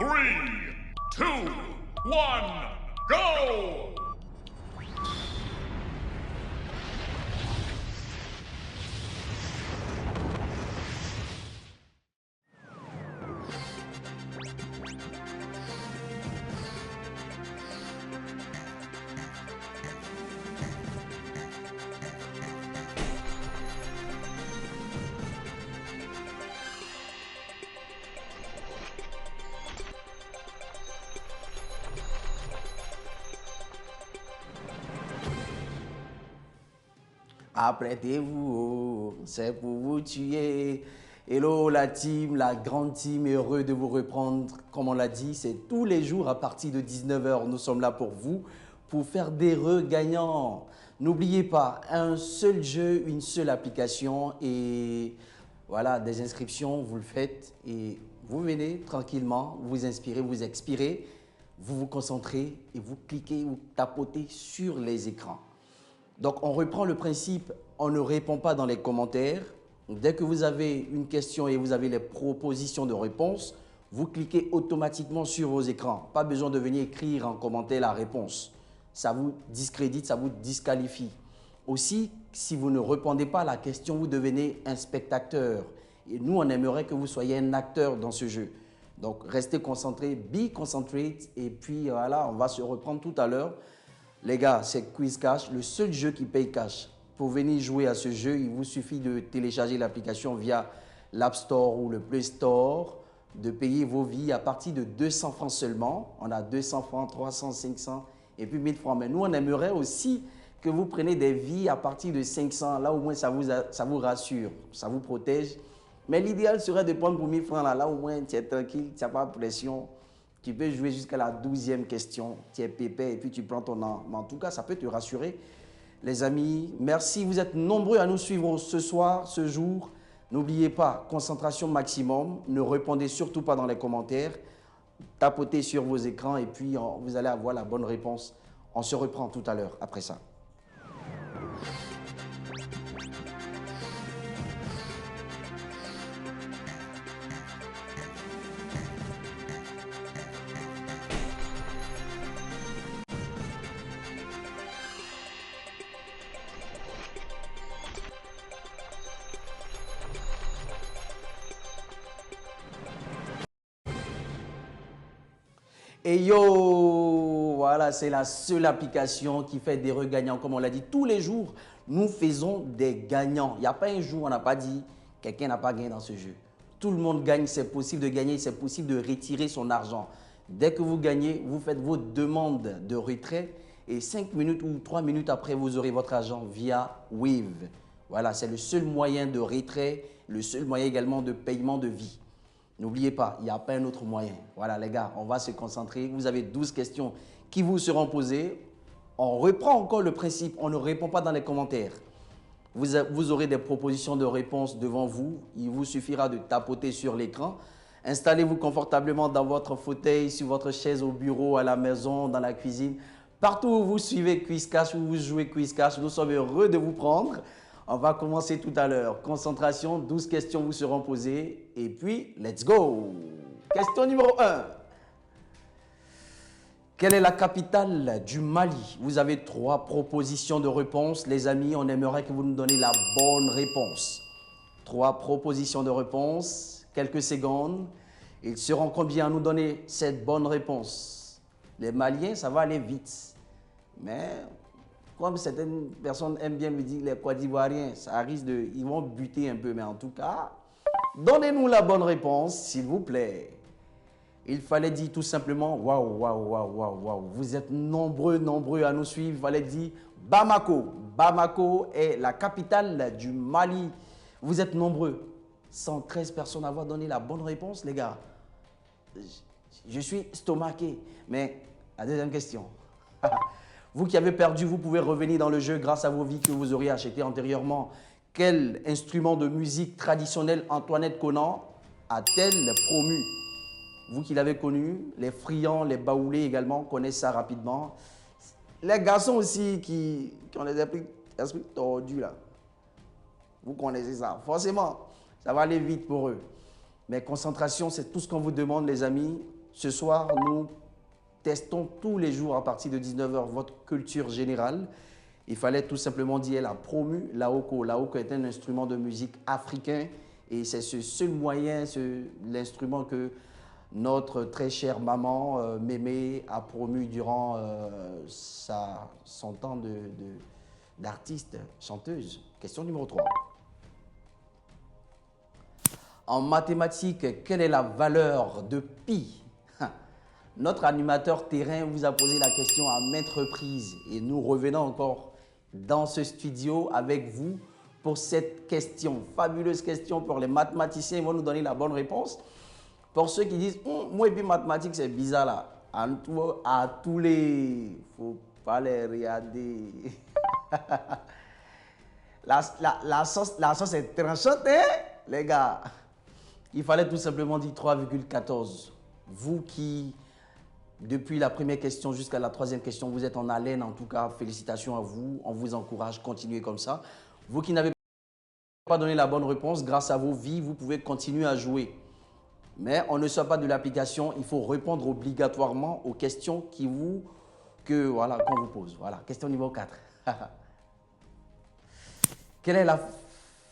3, 2, 1, go! Apprêtez-vous, c'est pour vous tuer. Hello la team, la grande team, heureux de vous reprendre. Comme on l'a dit, c'est tous les jours à partir de 19h. Nous sommes là pour vous, pour faire des gagnants. N'oubliez pas, un seul jeu, une seule application et voilà, des inscriptions, vous le faites et vous venez tranquillement, vous inspirez, vous expirez, vous vous concentrez et vous cliquez ou tapotez sur les écrans. Donc, on reprend le principe, on ne répond pas dans les commentaires. Dès que vous avez une question et vous avez les propositions de réponse, vous cliquez automatiquement sur vos écrans. Pas besoin de venir écrire en commentaire la réponse. Ça vous discrédite, ça vous disqualifie. Aussi, si vous ne répondez pas à la question, vous devenez un spectateur. Et nous, on aimerait que vous soyez un acteur dans ce jeu. Donc, restez concentrés, be concentrate. Et puis, voilà, on va se reprendre tout à l'heure. Les gars, c'est Quiz Cash, le seul jeu qui paye cash. Pour venir jouer à ce jeu, il vous suffit de télécharger l'application via l'App Store ou le Play Store, de payer vos vies à partir de 200 francs seulement. On a 200 francs, 300, 500 et puis 1000 francs. Mais nous, on aimerait aussi que vous preniez des vies à partir de 500. Là, au moins, ça vous rassure, ça vous protège. Mais l'idéal serait de prendre pour 1000 francs. Là, au moins, tu es tranquille, tu n'as pas de pression. Tu peux jouer jusqu'à la 12e question, tu es pépé et puis tu prends ton nom. Mais en tout cas, ça peut te rassurer. Les amis, merci. Vous êtes nombreux à nous suivre ce soir, ce jour. N'oubliez pas, concentration maximum. Ne répondez surtout pas dans les commentaires. Tapotez sur vos écrans et puis vous allez avoir la bonne réponse. On se reprend tout à l'heure après ça. Et yo, voilà, c'est la seule application qui fait des regagnants. Comme on l'a dit, tous les jours, nous faisons des gagnants. Il n'y a pas un jour où on n'a pas dit quelqu'un n'a pas gagné dans ce jeu. Tout le monde gagne, c'est possible de gagner, c'est possible de retirer son argent. Dès que vous gagnez, vous faites vos demandes de retrait et 5 minutes ou 3 minutes après, vous aurez votre argent via Wave. Voilà, c'est le seul moyen de retrait, le seul moyen également de paiement de vie. N'oubliez pas, il n'y a pas un autre moyen. Voilà les gars, on va se concentrer. Vous avez 12 questions qui vous seront posées. On reprend encore le principe, on ne répond pas dans les commentaires. Vous aurez des propositions de réponses devant vous. Il vous suffira de tapoter sur l'écran. Installez-vous confortablement dans votre fauteuil, sur votre chaise au bureau, à la maison, dans la cuisine. Partout où vous suivez Quiz Cash, où vous jouez Quiz Cash, nous sommes heureux de vous prendre. On va commencer tout à l'heure. Concentration, 12 questions vous seront posées. Et puis, let's go! Question numéro 1. Quelle est la capitale du Mali? Vous avez 3 propositions de réponse. Les amis, on aimerait que vous nous donniez la bonne réponse. 3 propositions de réponse. Quelques secondes. Ils seront combien à nous donner cette bonne réponse? Les Maliens, ça va aller vite. Mais comme certaines personnes aiment bien me dire les Côte d'Ivoiriens, ça risque de... Ils vont buter un peu, mais en tout cas, donnez-nous la bonne réponse, s'il vous plaît. Il fallait dire tout simplement, waouh, waouh, waouh, waouh, waouh. Vous êtes nombreux à nous suivre. Il fallait dire Bamako. Bamako est la capitale du Mali. Vous êtes nombreux. 113 personnes à avoir donné la bonne réponse, les gars. Je suis stomaqué. Mais la deuxième question. Vous qui avez perdu, vous pouvez revenir dans le jeu grâce à vos vies que vous auriez achetées antérieurement. Quel instrument de musique traditionnel Antoinette Conan a-t-elle promu? Vous qui l'avez connu, les friands, les baoulés également connaissent ça rapidement. Les garçons aussi qui ont les esprits tordus là, vous connaissez ça. Forcément, ça va aller vite pour eux. Mais concentration, c'est tout ce qu'on vous demande les amis. Ce soir, nous testons tous les jours à partir de 19h votre culture générale. Il fallait tout simplement dire, elle a promu l'Aoko. L'Aoko est un instrument de musique africain et c'est ce seul moyen, l'instrument que notre très chère maman, Mémé, a promu durant son temps d'artiste, chanteuse. Question numéro 3. En mathématiques, quelle est la valeur de pi? Notre animateur terrain vous a posé la question à maintes reprises et nous revenons encore dans ce studio avec vous pour cette question, fabuleuse question pour les mathématiciens. Ils vont nous donner la bonne réponse. Pour ceux qui disent, moi et puis mathématiques c'est bizarre là, à tous les, faut pas les regarder. la sauce est tranchante, hein, les gars. Il fallait tout simplement dire 3,14. Vous qui, depuis la première question jusqu'à la troisième question, vous êtes en haleine, en tout cas, félicitations à vous. On vous encourage, continuez comme ça. Vous qui n'avez pas donné la bonne réponse, grâce à vos vies, vous pouvez continuer à jouer. Mais on ne sort pas de l'application, il faut répondre obligatoirement aux questions qu'on vous pose. Voilà, question numéro 4. Quelle est la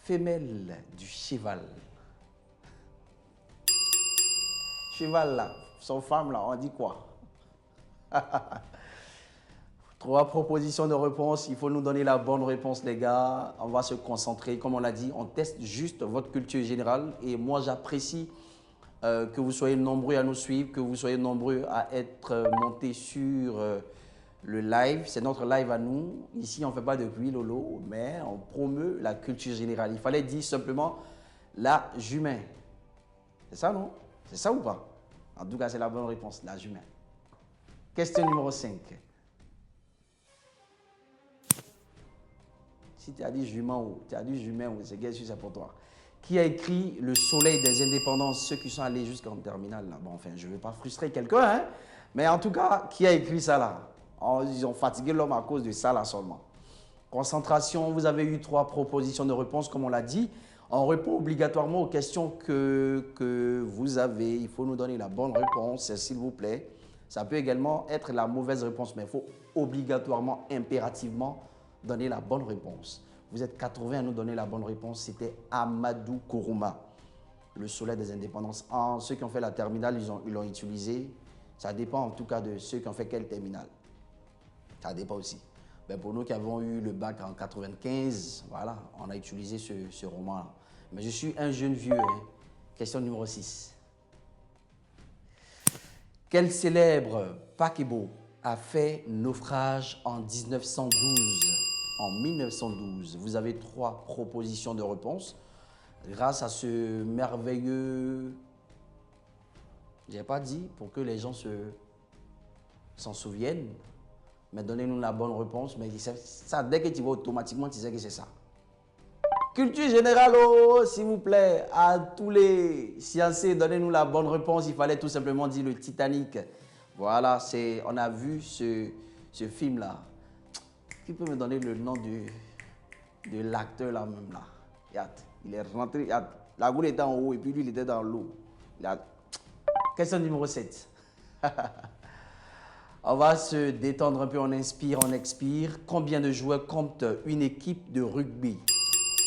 femelle du cheval? Cheval là, son femme là, on dit quoi? 3 propositions de réponse, il faut nous donner la bonne réponse les gars. On va se concentrer, comme on l'a dit, on teste juste votre culture générale. Et moi j'apprécie que vous soyez nombreux à nous suivre, que vous soyez nombreux à être montés sur le live. C'est notre live à nous. Ici on ne fait pas de bruit lolo, mais on promeut la culture générale. Il fallait dire simplement la jument. C'est ça non? C'est ça ou pas? En tout cas, c'est la bonne réponse, la jument. Question numéro 5. Si tu as dit jument ou tu as dit jument, c'est bien sûr c'est pour toi. Qui a écrit Le Soleil des Indépendances, ceux qui sont allés jusqu'en terminale là. Bon, enfin, je ne veux pas frustrer quelqu'un, hein? Mais en tout cas, qui a écrit ça là? Ils ont fatigué l'homme à cause de ça là seulement. Concentration, vous avez eu 3 propositions de réponse, comme on l'a dit. On répond obligatoirement aux questions que vous avez. Il faut nous donner la bonne réponse, s'il vous plaît. Ça peut également être la mauvaise réponse, mais il faut obligatoirement, impérativement donner la bonne réponse. Vous êtes 80 à nous donner la bonne réponse. C'était Amadou Kourouma, Le Soleil des Indépendances. Ceux qui ont fait la terminale, ils l'ont utilisé. Ça dépend en tout cas de ceux qui ont fait quelle terminale. Ça dépend aussi. Ben pour nous qui avons eu le bac en 95, voilà, on a utilisé ce roman-là. Mais je suis un jeune vieux. Hein. Question numéro 6. Quel célèbre paquebot a fait naufrage en 1912? En 1912, vous avez 3 propositions de réponse. Grâce à ce merveilleux... Je n'ai pas dit pour que les gens s'en souviennent. Mais donnez-nous la bonne réponse. Mais ça, dès que tu vas automatiquement, tu sais que c'est ça. Culture générale, oh, s'il vous plaît, à tous les sciencés, donnez-nous la bonne réponse. Il fallait tout simplement dire le Titanic. Voilà, on a vu ce film-là. Qui peut me donner le nom de l'acteur là même là? Regarde, il est rentré, regarde, la goule était en haut et puis lui il était dans l'eau. Question numéro 7. On va se détendre un peu, on inspire, on expire. Combien de joueurs compte une équipe de rugby?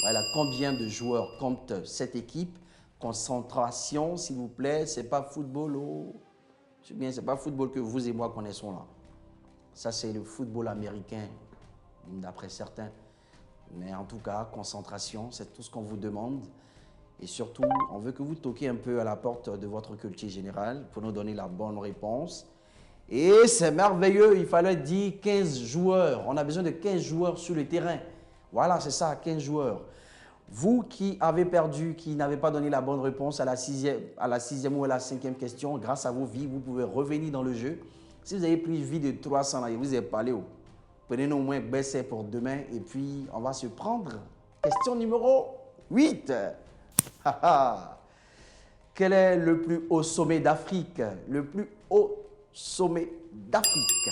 Voilà, combien de joueurs compte cette équipe? Concentration, s'il vous plaît, c'est pas football, oh. C'est pas football que vous et moi connaissons là. Ça, c'est le football américain, d'après certains. Mais en tout cas, concentration, c'est tout ce qu'on vous demande. Et surtout, on veut que vous toquiez un peu à la porte de votre culture générale pour nous donner la bonne réponse. Et c'est merveilleux, il fallait dire 15 joueurs. On a besoin de 15 joueurs sur le terrain. Voilà, c'est ça, 15 joueurs. Vous qui avez perdu, qui n'avez pas donné la bonne réponse à la sixième ou à la 5e question, grâce à vos vies, vous pouvez revenir dans le jeu. Si vous avez plus de vie de 300, là, vous avez parlé, prenez au moins baisser pour demain et puis on va se prendre. Question numéro 8. Quel est le plus haut sommet d'Afrique? Le plus haut sommet d'Afrique.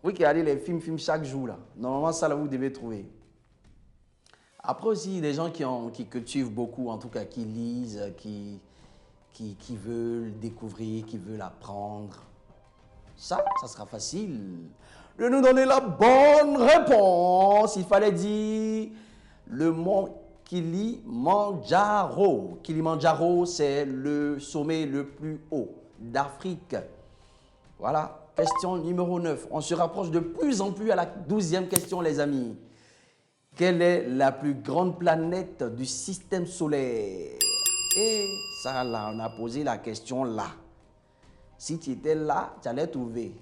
Oui, qui regardez les films chaque jour là. Normalement, ça là, vous devez trouver. Après aussi, des gens qui cultivent beaucoup, en tout cas qui lisent, qui veulent découvrir, qui veulent apprendre. Ça sera facile de nous donner la bonne réponse. Il fallait dire le mont Kilimandjaro. Kilimandjaro, c'est le sommet le plus haut d'Afrique. Voilà, question numéro 9. On se rapproche de plus en plus à la 12e question, les amis. Quelle est la plus grande planète du système solaire? Et ça, là, on a posé la question là. Si tu étais là, tu allais trouver.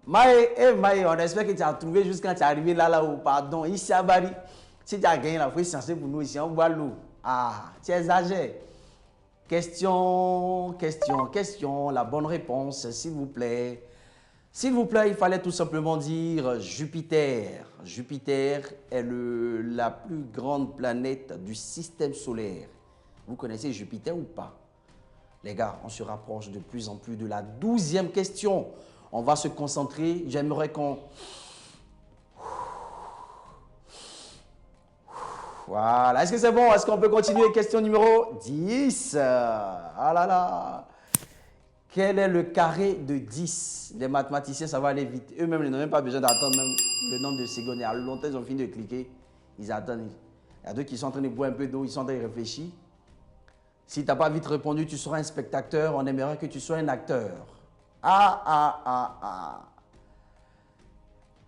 Maï, on espère que tu as trouvé jusqu'à quand tu es arrivé là-haut. Pardon, ici à Bari. Si tu as gagné la fois, c'est pour nous ici, on boit l'eau. Ah, tu exagères. Question, la bonne réponse, s'il vous plaît. S'il vous plaît, il fallait tout simplement dire Jupiter. Jupiter est la plus grande planète du système solaire. Vous connaissez Jupiter ou pas? Les gars, on se rapproche de plus en plus de la 12e question. On va se concentrer. J'aimerais qu'on... Voilà. Est-ce que c'est bon? Est-ce qu'on peut continuer? Question numéro 10. Ah là là. Quel est le carré de 10? Les mathématiciens, ça va aller vite. Eux-mêmes, ils n'ont même pas besoin d'attendre même le nombre de secondes. Il y a longtemps, ils ont fini de cliquer. Ils attendent. Il y a d'autres qui sont en train de boire un peu d'eau. Ils sont en train de réfléchir. Si tu n'as pas vite répondu, tu seras un spectateur. On aimerait que tu sois un acteur.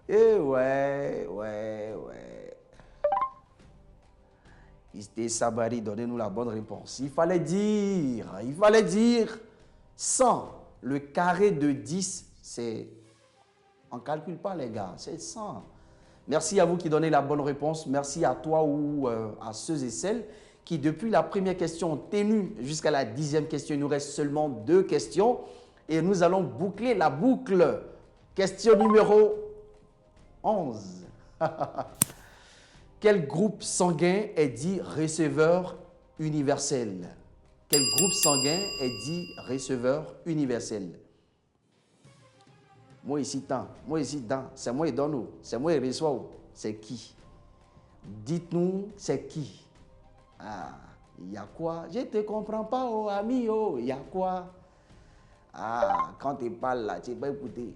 Eh ouais. Iste Sabari, donnez-nous la bonne réponse. Il fallait dire 100. Le carré de 10, c'est... On ne calcule pas, les gars, c'est 100. Merci à vous qui donnez la bonne réponse. Merci à toi ou à ceux et celles qui, depuis la première question, ont tenu jusqu'à la 10e question. Il nous reste seulement 2 questions et nous allons boucler la boucle. Question numéro 11. Quel groupe sanguin est dit receveur universel? Quel groupe sanguin est dit receveur universel? Moi ici, tant. C'est moi qui donne. C'est moi qui reçois. C'est qui? Dites-nous, c'est qui? Ah, il y a quoi? Je ne te comprends pas, oh, ami, oh, il y a quoi? Ah, quand tu parles là, tu n'es pas écouté.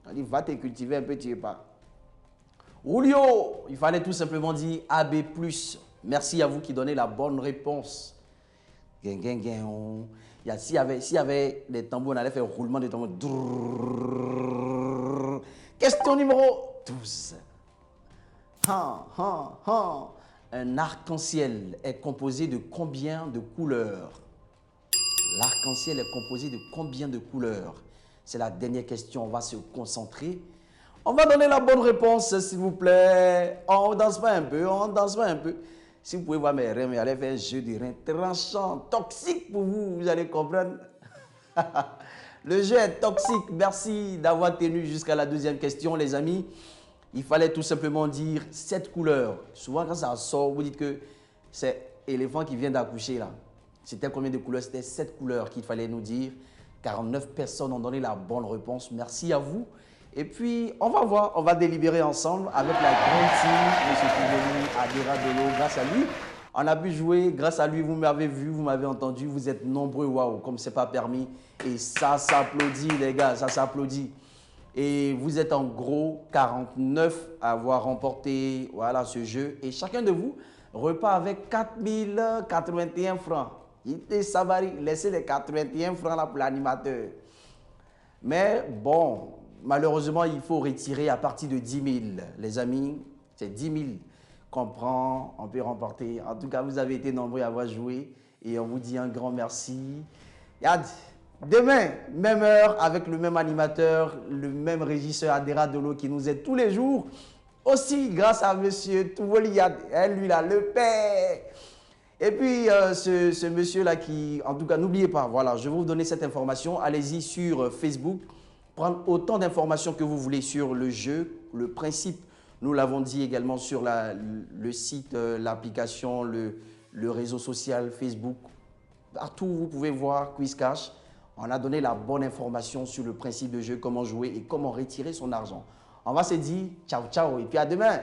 On dit, va te cultiver un peu, tu n'es pas. Julio, il fallait tout simplement dire AB+. Merci à vous qui donnez la bonne réponse. S'il y avait des tambours, on allait faire roulement de tambours. Question numéro 12. Un arc-en-ciel est composé de combien de couleurs? L'arc-en-ciel est composé de combien de couleurs? C'est la dernière question, on va se concentrer. On va donner la bonne réponse, s'il vous plaît. On danse pas un peu. Si vous pouvez voir mes reins, mais allez faire un jeu de reins tranchant, toxique pour vous, vous allez comprendre. Le jeu est toxique. Merci d'avoir tenu jusqu'à la 2e question, les amis. Il fallait tout simplement dire 7 couleurs. Souvent, quand ça sort, vous dites que c'est l'éléphant qui vient d'accoucher là. C'était combien de couleurs? C'était 7 couleurs qu'il fallait nous dire. 49 personnes ont donné la bonne réponse. Merci à vous. Et puis, on va voir, on va délibérer ensemble avec la grande team, M. Touveli, Adira Dolo. Grâce à lui, on a pu jouer. Grâce à lui, vous m'avez vu, vous m'avez entendu. Vous êtes nombreux, waouh, comme c'est pas permis. Et ça s'applaudit, les gars, ça s'applaudit. Et vous êtes en gros 49 à avoir remporté voilà, ce jeu. Et chacun de vous repart avec 4081 francs. Ça va laisser les 81 francs là pour l'animateur. Mais bon, malheureusement, il faut retirer à partir de 10 000. Les amis, c'est 10 000 qu'on prend, on peut remporter. En tout cas, vous avez été nombreux à avoir joué et on vous dit un grand merci. Yad, demain, même heure, avec le même animateur, le même régisseur Adira Dolo qui nous aide tous les jours. Aussi, grâce à monsieur Touvoli, lui là, le père. Et puis, ce monsieur-là qui, en tout cas, n'oubliez pas, voilà, je vais vous donner cette information. Allez-y sur Facebook, prendre autant d'informations que vous voulez sur le jeu, le principe. Nous l'avons dit également sur le site, l'application, le réseau social Facebook. Partout, vous pouvez voir Quiz Cash. On a donné la bonne information sur le principe de jeu, comment jouer et comment retirer son argent. On va se dire ciao, ciao et puis à demain.